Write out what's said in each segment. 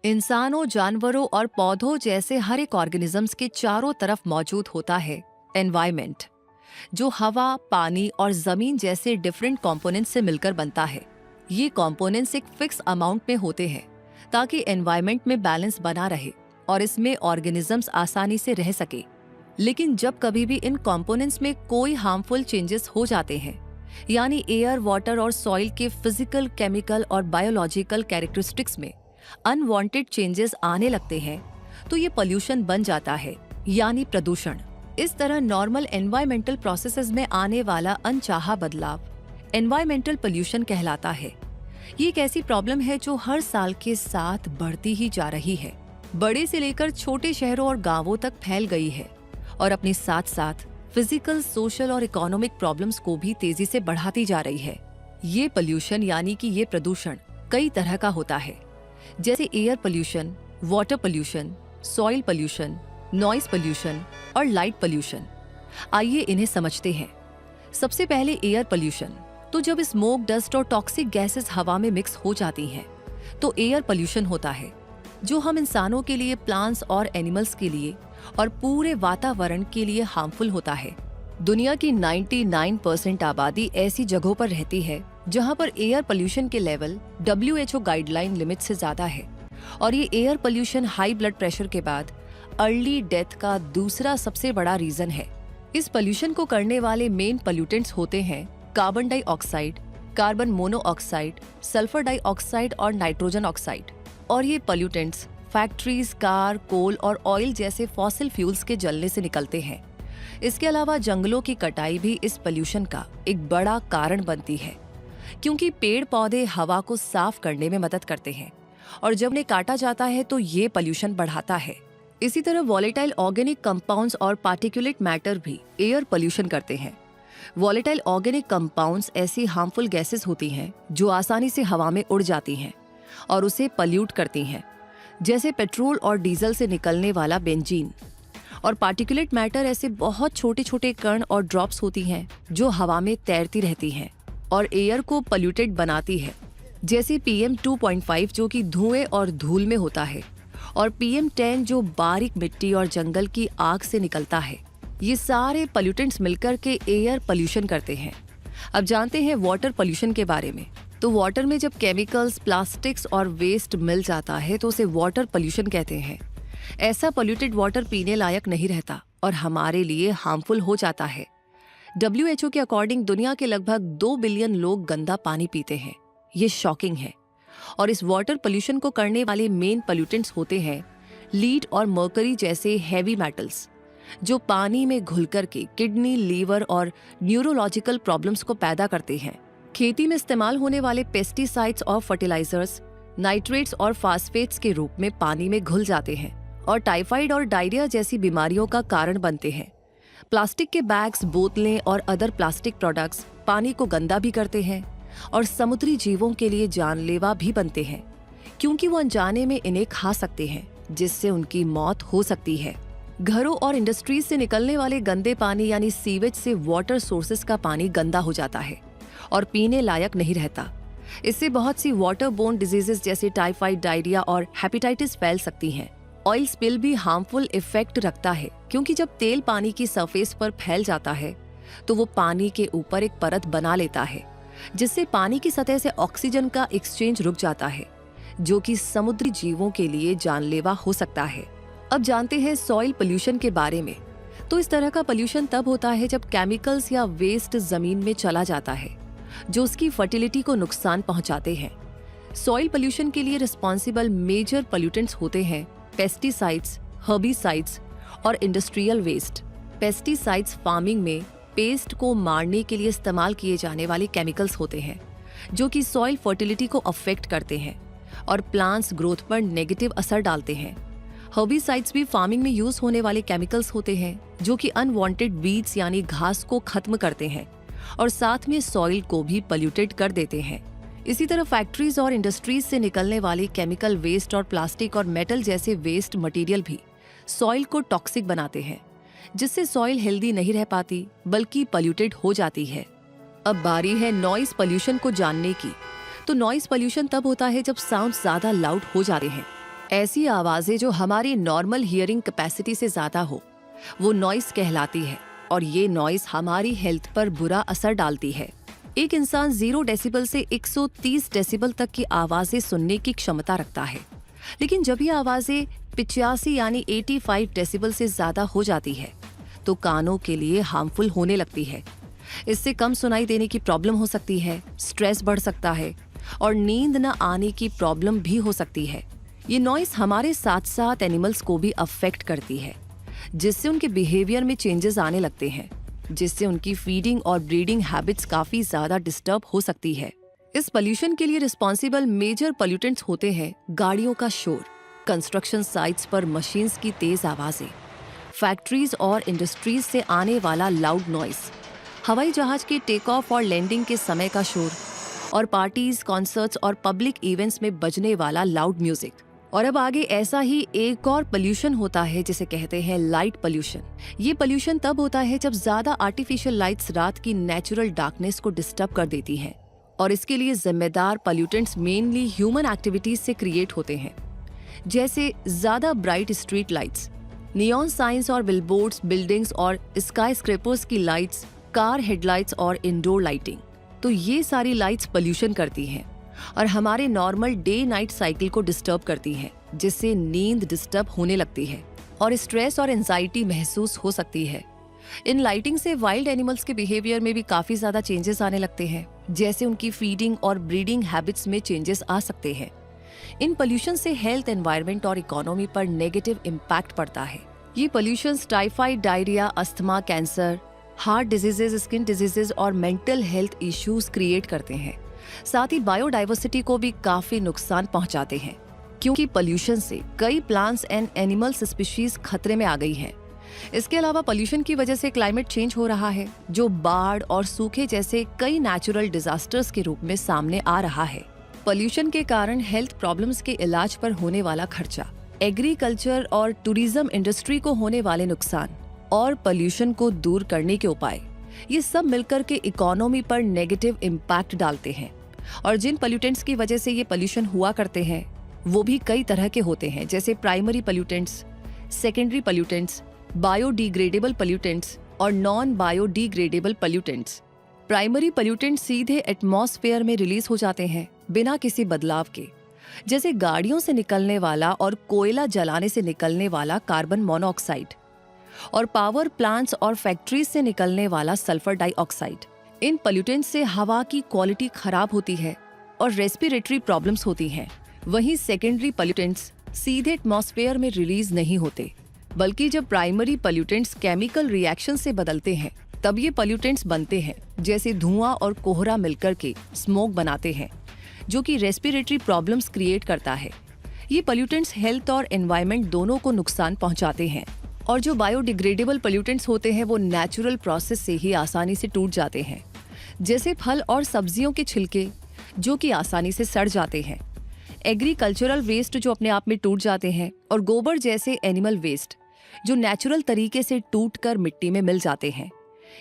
इंसानों, जानवरों और पौधों जैसे हर एक ऑर्गेनिजम्स के चारों तरफ मौजूद होता है एनवायरमेंट, जो हवा, पानी और जमीन जैसे डिफरेंट कंपोनेंट्स से मिलकर बनता है। ये कंपोनेंट्स एक फिक्स अमाउंट में होते हैं ताकि एनवायरमेंट में बैलेंस बना रहे और इसमें ऑर्गेनिजम्स आसानी से रह सके। लेकिन जब कभी भी इन कंपोनेंट्स में कोई हार्मफुल चेंजेस हो जाते हैं, यानी एयर, वाटर और सॉइल के फिजिकल, केमिकल और बायोलॉजिकल कैरेक्टरिस्टिक्स में अनवांटेड चेंजेस आने लगते हैं, तो ये पोल्यूशन बन जाता है, यानी प्रदूषण। इस तरह नॉर्मल एनवायरमेंटल प्रोसेसेस में आने वाला अनचाहा बदलाव एनवायरमेंटल पोल्यूशन कहलाता है। ये एक ऐसी प्रॉब्लम है जो हर साल के साथ बढ़ती ही जा रही है, बड़े से लेकर छोटे शहरों और गांवों तक फैल गई है और अपने साथ साथ फिजिकल, सोशल और इकोनॉमिक प्रॉब्लम्स को भी तेजी से बढ़ाती जा रही है। ये पोल्यूशन यानी कि ये प्रदूषण कई तरह का होता है, जैसे air pollution, water pollution, soil pollution, noise pollution और लाइट पोल्यूशन। आइए इन्हें समझते हैं। सबसे पहले एयर पोल्यूशन। तो जब स्मोक, डस्ट और टॉक्सिक गैसेस हवा में मिक्स हो जाती हैं, तो एयर पोल्यूशन होता है, जो हम इंसानों के लिए, प्लांट्स और एनिमल्स के लिए और पूरे वातावरण के लिए हार्मफुल होता है। दुनिया की 99% आबादी ऐसी जगहों पर रहती है जहां पर एयर पोल्यूशन के लेवल WHO गाइडलाइन लिमिट से ज्यादा है, और ये air pollution high blood pressure के बाद अर्ली डेथ का दूसरा सबसे बड़ा रीजन है। इस पोल्यूशन को करने वाले मेन पोल्यूटेंट्स होते हैं carbon dioxide, carbon monoxide, sulphur dioxide और नाइट्रोजन ऑक्साइड। और ये पोल्यूटेंट्स फैक्ट्रीज, कार, कोल और ऑयल जैसे फॉसिल फ्यूल्स के जलने से निकलते हैं। इसके अलावा जंगलों की कटाई भी इस पोल्यूशन का एक बड़ा कारण बनती है, क्योंकि पेड़ पौधे हवा को साफ करने में मदद करते हैं और जब उन्हें काटा जाता है तो ये पोल्यूशन बढ़ाता है। इसी तरह वॉलेटाइल ऑर्गेनिक कंपाउंड्स और पार्टिकुलेट मैटर भी एयर पोल्यूशन करते हैं। वॉलेटाइल ऑर्गेनिक कंपाउंड्स ऐसी हार्मफुल गैसेस होती हैं जो आसानी से हवा में उड़ जाती हैं और उसे पल्यूट करती हैं, जैसे पेट्रोल और डीजल से निकलने वाला बेंजीन। और पार्टिकुलेट मैटर ऐसे बहुत छोटे छोटे कण और ड्रॉप्स होती हैं जो हवा में तैरती रहती हैं और एयर को पल्यूटेड बनाती है, जैसे PM 2.5 जो कि धुएं और धूल में होता है, और PM 10 जो बारीक मिट्टी और जंगल की आग से निकलता है। ये सारे पोल्यूटेंट्स मिलकर के एयर पोल्यूशन करते हैं। अब जानते हैं वाटर पोल्यूशन के बारे में। तो वाटर में जब केमिकल्स, प्लास्टिक्स और वेस्ट मिल जाता है तो उसे वाटर पोल्यूशन कहते हैं। ऐसा पोल्यूटेड वाटर पीने लायक नहीं रहता और हमारे लिए हार्मफुल हो जाता है। WHO के अकॉर्डिंग दुनिया के लगभग 2 बिलियन लोग गंदा पानी पीते हैं। ये शॉकिंग है। और इस वाटर पोल्यूशन को करने वाले मेन पोल्यूटेंट्स होते हैं लीड और मर्करी जैसे हैवी मेटल्स, जो पानी में घुलकर के किडनी, लीवर और न्यूरोलॉजिकल प्रॉब्लम्स को पैदा करते हैं। खेती में इस्तेमाल होने वाले पेस्टिसाइड्स और फर्टिलाइजर्स नाइट्रेट्स और फास्फेट्स के रूप में पानी में घुल जाते हैं और टाइफाइड और डायरिया जैसी बीमारियों का कारण बनते हैं। प्लास्टिक के बैग्स, बोतलें और अदर प्लास्टिक प्रोडक्ट्स पानी को गंदा भी करते हैं और समुद्री जीवों के लिए जानलेवा भी बनते हैं, क्योंकि वो अनजाने में इन्हें खा सकते हैं, जिससे उनकी मौत हो सकती है। घरों और इंडस्ट्रीज से निकलने वाले गंदे पानी यानी सीवेज से वाटर सोर्सेज का पानी गंदा हो जाता है और पीने लायक नहीं रहता। इससे बहुत सी वाटर बोर्न डिजीजेस जैसे टाइफाइड, डायरिया और हेपेटाइटिस फैल सकती हैं। ऑयल स्पिल भी हार्मफुल इफेक्ट रखता है, क्योंकि जब तेल पानी की सरफेस पर फैल जाता है तो वो पानी के ऊपर एक परत बना लेता है, जिससे पानी की सतह से ऑक्सीजन का एक्सचेंज रुक जाता है, जो कि समुद्री जीवों के लिए जानलेवा हो सकता है। अब जानते हैं सॉइल पोल्यूशन के बारे में। तो इस तरह का पोल्यूशन तब होता है जब केमिकल्स या वेस्ट जमीन में चला जाता है, जो उसकी फर्टिलिटी को नुकसान पहुंचाते हैं। सॉइल पोल्यूशन के लिए रिस्पॉन्सिबल मेजर पोल्यूटेंट्स होते हैं पेस्टिसाइड्स, हर्बिसाइड्स और इंडस्ट्रियल वेस्ट। पेस्टिसाइड्स फार्मिंग में पेस्ट को मारने के लिए इस्तेमाल किए जाने वाले केमिकल्स होते हैं, जो कि सॉइल फर्टिलिटी को अफेक्ट करते हैं और प्लांट्स ग्रोथ पर नेगेटिव असर डालते हैं। हर्बिसाइड्स भी फार्मिंग में यूज होने वाले केमिकल्स होते हैं, जो कि अनवांटेड वीड्स यानी घास को खत्म करते हैं और साथ में सॉइल को भी पोल्यूटेड कर देते हैं। इसी तरह फैक्ट्रीज और इंडस्ट्रीज से निकलने वाले केमिकल वेस्ट और प्लास्टिक और मेटल जैसे वेस्ट मटेरियल भी सॉइल को टॉक्सिक बनाते हैं, जिससे सॉइल हेल्दी नहीं रह पाती बल्कि पोल्यूटेड हो जाती है। अब बारी है नॉइस पोल्यूशन को जानने की। तो नॉइस पोल्यूशन तब होता है जब साउंड ज्यादा लाउड हो जाते हैं ऐसी आवाजें जो हमारी नॉर्मल हियरिंग कैपेसिटी से ज्यादा हो वो नॉइस कहलाती है, और ये नॉइस हमारी हेल्थ पर बुरा असर डालती है। एक इंसान 0 डेसिबल से 130 डेसिबल तक की आवाजें सुनने की क्षमता रखता है, लेकिन जब ये आवाजें 85 यानी 85 डेसिबल से ज्यादा हो जाती है तो कानों के लिए हार्मफुल होने लगती है। इससे कम सुनाई देने की प्रॉब्लम हो सकती है, स्ट्रेस बढ़ सकता है और नींद न आने की प्रॉब्लम भी हो सकती है। ये नॉइस हमारे साथ साथ एनिमल्स को भी अफेक्ट करती है, जिससे उनके बिहेवियर में चेंजेस आने लगते हैं, जिससे उनकी फीडिंग और ब्रीडिंग हैबिट्स काफी ज्यादा डिस्टर्ब हो सकती है। इस पोल्यूशन के लिए रिस्पॉन्सिबल मेजर पोल्यूटेंट्स होते हैं गाड़ियों का शोर, कंस्ट्रक्शन साइट्स पर मशीन्स की तेज आवाजें, फैक्ट्रीज और इंडस्ट्रीज से आने वाला लाउड नॉइस, हवाई जहाज के टेक ऑफ और लैंडिंग के समय का शोर, और पार्टीज, कॉन्सर्ट्स और पब्लिक इवेंट्स में बजने वाला लाउड म्यूजिक। और अब आगे ऐसा ही एक और पोल्यूशन होता है जिसे कहते हैं लाइट पोल्यूशन। ये पोल्यूशन तब होता है जब ज्यादा आर्टिफिशियल लाइट्स रात की नेचुरल डार्कनेस को डिस्टर्ब कर देती हैं, और इसके लिए जिम्मेदार पोल्यूटेंट्स मेनली ह्यूमन एक्टिविटीज से क्रिएट होते हैं, जैसे ज्यादा bright street lights, neon science और बिलबोर्ड्स, बिल्डिंग्स और स्काई स्क्रैपर्स की लाइट्स, कार हेडलाइट्स और इंडोर लाइटिंग। तो ये सारी लाइट्स पोल्यूशन करती हैं और हमारे नॉर्मल डे नाइट साइकिल को डिस्टर्ब करती हैं, जिससे नींद डिस्टर्ब होने लगती है और स्ट्रेस और एंजाइटी महसूस हो सकती है। इन लाइटिंग से वाइल्ड एनिमल्स के बिहेवियर में भी काफी ज्यादा चेंजेस आने लगते हैं, जैसे उनकी फीडिंग और ब्रीडिंग हैबिट्स में चेंजेस आ सकते हैं। इन पोल्यूशन से हेल्थ, एनवायरनमेंट और इकोनॉमी पर नेगेटिव इम्पैक्ट पड़ता है। ये pollution typhoid, diarrhoea, asthma, cancer, heart diseases, skin diseases और मेंटल हेल्थ इश्यूज क्रिएट करते हैं। साथ ही बायोडाइवर्सिटी को भी काफी नुकसान पहुंचाते हैं, क्योंकि पोल्यूशन से कई प्लांट्स एंड एनिमल्स स्पीशीज खतरे में आ गई हैं। इसके अलावा पोल्यूशन की वजह से क्लाइमेट चेंज हो रहा है, जो बाढ़ और सूखे जैसे कई नेचुरल डिजास्टर्स के रूप में सामने आ रहा है। पोल्यूशन के कारण हेल्थ प्रॉब्लम्स के इलाज पर होने वाला खर्चा, एग्रीकल्चर और टूरिज्म इंडस्ट्री को होने वाले नुकसान और पोल्यूशन को दूर करने के उपाय, ये सब मिलकर के इकोनॉमी पर नेगेटिव इम्पैक्ट डालते हैं। और जिन पोल्यूटेंट्स की वजह से ये पोल्यूशन हुआ करते हैं वो भी कई तरह के होते हैं, जैसे primary pollutants, secondary pollutants, biodegradable pollutants और non biodegradable pollutants. Primary pollutants सीधे एटमॉस्फेयर में रिलीज हो जाते हैं बिना किसी बदलाव के, जैसे गाड़ियों से निकलने वाला और कोयला जलाने से निकलने वाला कार्बन मोनोऑक्साइड और पावर प्लांट्स और फैक्ट्रीज से निकलने वाला सल्फर डाइऑक्साइड। इन पोल्यूटेंट्स से हवा की क्वालिटी खराब होती है और रेस्पिरेटरी प्रॉब्लम्स होती हैं। वहीं सेकेंडरी पोल्यूटेंट्स सीधे एटमॉस्फेयर में रिलीज नहीं होते, बल्कि जब प्राइमरी पोल्यूटेंट्स केमिकल रिएक्शन से बदलते हैं तब ये पोल्यूटेंट्स बनते हैं, जैसे धुआं और कोहरा मिलकर के स्मोक बनाते हैं, जो कि रेस्पिरेटरी प्रॉब्लम्स क्रिएट करता है। ये पोल्यूटेंट्स हेल्थ और एनवायरनमेंट दोनों को नुकसान पहुंचाते हैं। और जो बायोडिग्रेडेबल पोल्यूटेंट्स होते हैं वो नेचुरल प्रोसेस से ही आसानी से टूट जाते हैं, जैसे फल और सब्जियों के छिलके जो कि आसानी से सड़ जाते हैं, एग्रीकल्चरल वेस्ट जो अपने आप में टूट जाते हैं, और गोबर जैसे एनिमल वेस्ट जो नेचुरल तरीके से टूटकर मिट्टी में मिल जाते हैं।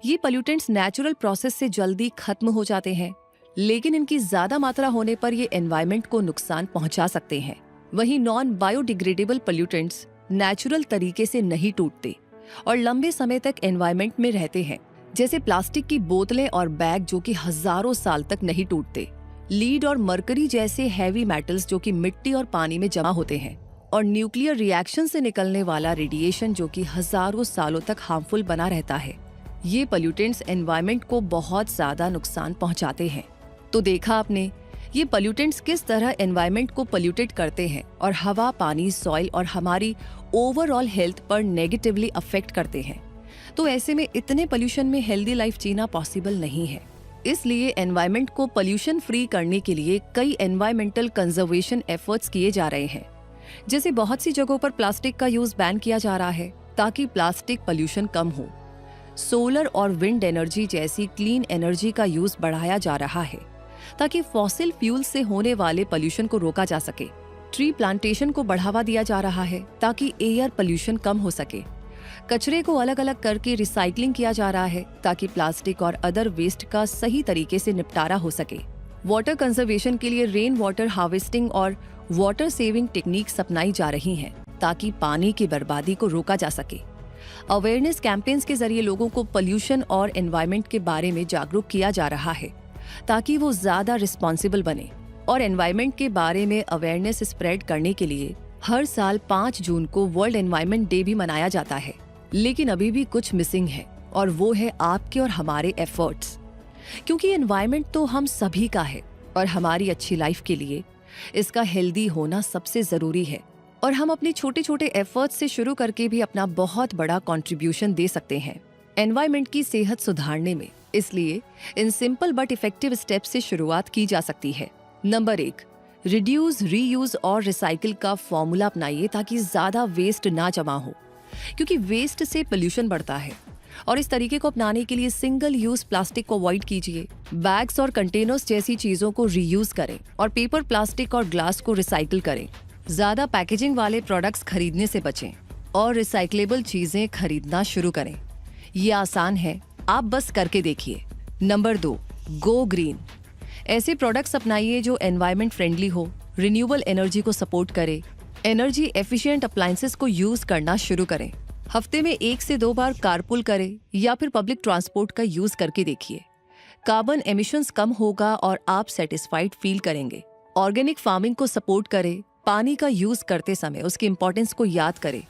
ये पोल्यूटेंट्स नेचुरल प्रोसेस से जल्दी खत्म हो जाते हैं, लेकिन इनकी ज्यादा मात्रा होने पर ये एनवायरनमेंट को नुकसान पहुंचा सकते हैं। वहीं नॉन बायोडिग्रेडेबल पोल्यूटेंट्स नेचुरल तरीके से नहीं टूटते और लंबे समय तक एनवायरनमेंट में रहते हैं, जैसे प्लास्टिक की बोतलें और बैग जो कि हजारों साल तक नहीं टूटते, लीड और मरकरी जैसे हैवी मेटल्स जो कि मिट्टी और पानी में जमा होते हैं, और न्यूक्लियर रिएक्शन से निकलने वाला रेडिएशन जो कि हजारों सालों तक हार्मफुल बना रहता है। ये पोल्यूटेंट्स एनवायरनमेंट को बहुत ज्यादा नुकसान पहुंचाते हैं। तो देखा आपने, ये पोल्यूटेंट्स किस तरह एनवायरनमेंट को पोल्यूटेट करते हैं और हवा, पानी, सॉइल और हमारी ओवरऑल हेल्थ पर नेगेटिवली अफेक्ट करते हैं। तो ऐसे में इतने पोल्यूशन में हेल्दी लाइफ जीना पॉसिबल नहीं है। इसलिए एनवायरनमेंट को पोल्यूशन फ्री करने के लिए कई एनवायरमेंटल कंजर्वेशन एफर्ट्स किए जा रहे हैं। जैसे बहुत सी जगहों पर प्लास्टिक का यूज बैन किया जा रहा है ताकि प्लास्टिक पोल्यूशन कम हो। सोलर और विंड एनर्जी जैसी क्लीन एनर्जी का यूज बढ़ाया जा रहा है ताकि फॉसिल फ्यूल से होने वाले पोल्यूशन को रोका जा सके। ट्री प्लांटेशन को बढ़ावा दिया जा रहा है ताकि एयर पोल्यूशन कम हो सके। कचरे को अलग अलग करके रिसाइकलिंग किया जा रहा है ताकि प्लास्टिक और अदर वेस्ट का सही तरीके से निपटारा हो सके। वाटर कंजर्वेशन के लिए रेन वाटर हार्वेस्टिंग और वाटर सेविंग टेक्निक्स अपनाई जा रही हैं ताकि पानी की बर्बादी को रोका जा सके। अवेयरनेस कैंपेन्स के जरिए लोगों को पोल्यूशन और एनवायरनमेंट के बारे में जागरूक किया जा रहा है ताकि वो ज्यादा रिस्पॉन्सिबल बने। और एनवायरनमेंट के बारे में अवेयरनेस स्प्रेड करने के लिए हर साल 5 जून को वर्ल्ड एनवायरनमेंट डे भी मनाया जाता है। लेकिन अभी भी कुछ मिसिंग है और वो है आपके और हमारे एफर्ट्स, क्योंकि एनवायरनमेंट तो हम सभी का है और हमारी अच्छी लाइफ के लिए इसका हेल्दी होना सबसे जरूरी है। और हम अपने छोटे छोटे एफर्ट्स से शुरू करके भी अपना बहुत बड़ा कंट्रीब्यूशन दे सकते हैं एनवायरनमेंट की सेहत सुधारने में। इसलिए in simple but effective steps से शुरुआत की जा सकती है। नंबर 1, रिड्यूस, रीयूज और रिसाइकिल का फॉर्मूला अपनाइए ताकि ज्यादा वेस्ट ना जमा हो, क्योंकि वेस्ट से पोल्यूशन बढ़ता है। और इस तरीके को अपनाने के लिए सिंगल यूज प्लास्टिक को अवॉइड कीजिए। बैग्स और कंटेनर्स जैसी चीजों को रीयूज करें और पेपर, प्लास्टिक और ग्लास को रिसाइकिल करें। ज्यादा पैकेजिंग वाले प्रोडक्ट्स खरीदने से बचें और रिसाइक्लेबल चीजें खरीदना शुरू करें। ये आसान है, आप बस करके देखिए। Number 2, go green. ऐसे प्रोडक्ट्स अपनाइए जो एनवायरनमेंट फ्रेंडली हो, रिन्यूएबल एनर्जी को सपोर्ट करे। एनर्जी एफिशिएंट अप्लायंसेस को यूज करना शुरू करें। हफ्ते में 1 से 2 बार कारपूल करें या फिर पब्लिक ट्रांसपोर्ट का यूज करके देखिए। कार्बन एमिशंस कम होगा और आप सेटिस्फाइड फील करेंगे। ऑर्गेनिक फार्मिंग को सपोर्ट करें। पानी का यूज करते समय उसकी इंपॉर्टेंस को याद करें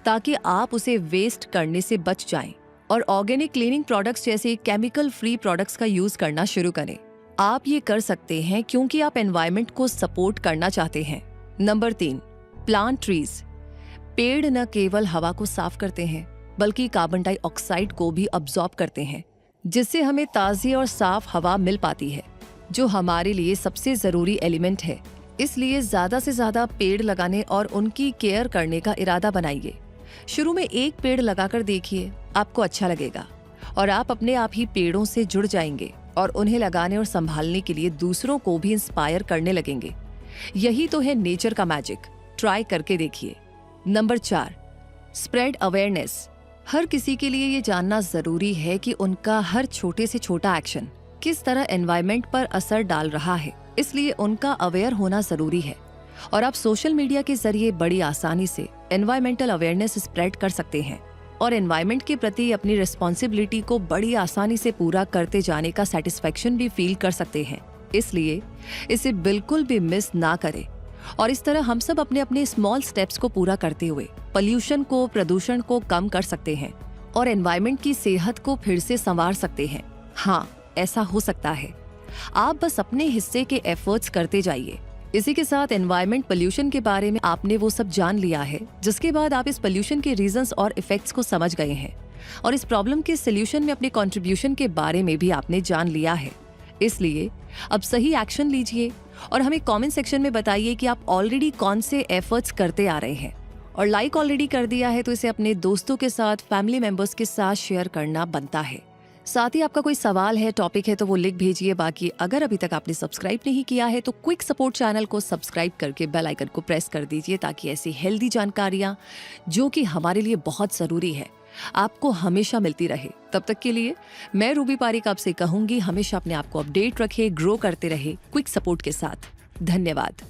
ताकि आप उसे वेस्ट करने से बच जाएं। और ऑर्गेनिक क्लीनिंग प्रोडक्ट्स जैसे केमिकल फ्री प्रोडक्ट्स का यूज करना शुरू करें। आप ये कर सकते हैं क्योंकि आप एनवायरनमेंट को सपोर्ट करना चाहते हैं। Number 3, plant trees. पेड़ न केवल हवा को साफ करते हैं बल्कि कार्बन डाइऑक्साइड को भी अब्सॉर्ब करते हैं, जिससे हमें ताज़ी और साफ हवा मिल पाती है, जो हमारे लिए सबसे जरूरी एलिमेंट है। इसलिए ज्यादा से ज्यादा पेड़ लगाने और उनकी केयर करने का इरादा बनाइए। शुरू में 1 पेड़ लगाकर देखिए, आपको अच्छा लगेगा और आप अपने आप ही पेड़ों से जुड़ जाएंगे और उन्हें लगाने और संभालने के लिए दूसरों को भी इंस्पायर करने लगेंगे। यही तो है नेचर का मैजिक। ट्राई करके देखिए। Number 4, spread awareness. हर किसी के लिए ये जानना जरूरी है कि उनका हर छोटे से छोटा एक्शन किस तरह एनवायरनमेंट पर असर डाल रहा है, इसलिए उनका अवेयर होना जरूरी है। और आप सोशल मीडिया के जरिए बड़ी आसानी से एनवायरमेंटल अवेयरनेस स्प्रेड कर सकते हैं और एनवायरनमेंट के प्रति अपनी रिस्पॉन्सिबिलिटी को बड़ी आसानी से पूरा करते जाने का सेटिस्फेक्शन भी फील कर सकते हैं। इसलिए इसे बिल्कुल भी मिस ना करें और इस तरह हम सब अपने अपने स्मॉल स्टेप्स को पूरा करते हुए पोल्यूशन को, प्रदूषण को कम कर सकते हैं और एनवायरनमेंट की सेहत को फिर से संवार सकते हैं। हाँ, ऐसा हो सकता है। आप बस अपने हिस्से के एफर्ट्स करते जाइए। इसी के साथ एनवायरनमेंट पोल्यूशन के बारे में आपने वो सब जान लिया है, जिसके बाद आप इस पोल्यूशन के रीजंस और इफेक्ट्स को समझ गए हैं और इस प्रॉब्लम के सोल्यूशन में अपने कंट्रीब्यूशन के बारे में भी आपने जान लिया है। इसलिए अब सही एक्शन लीजिए और हमें कमेंट सेक्शन में बताइए कि आप ऑलरेडी कौन से एफर्ट्स करते आ रहे हैं। और लाइक ऑलरेडी कर दिया है तो इसे अपने दोस्तों के साथ, फैमिली मेंबर्स के साथ शेयर करना बनता है। साथ ही आपका कोई सवाल है, टॉपिक है तो वो लिख भेजिए। बाकी अगर अभी तक आपने सब्सक्राइब नहीं किया है तो क्विक सपोर्ट चैनल को सब्सक्राइब करके बेल आइकन को प्रेस कर दीजिए ताकि ऐसी हेल्दी जानकारियां, जो कि हमारे लिए बहुत जरूरी है, आपको हमेशा मिलती रहे। तब तक के लिए मैं रूबी पारिक आपसे कहूंगी, हमेशा अपने आप को अपडेट रखें, ग्रो करते रहे क्विक सपोर्ट के साथ। धन्यवाद।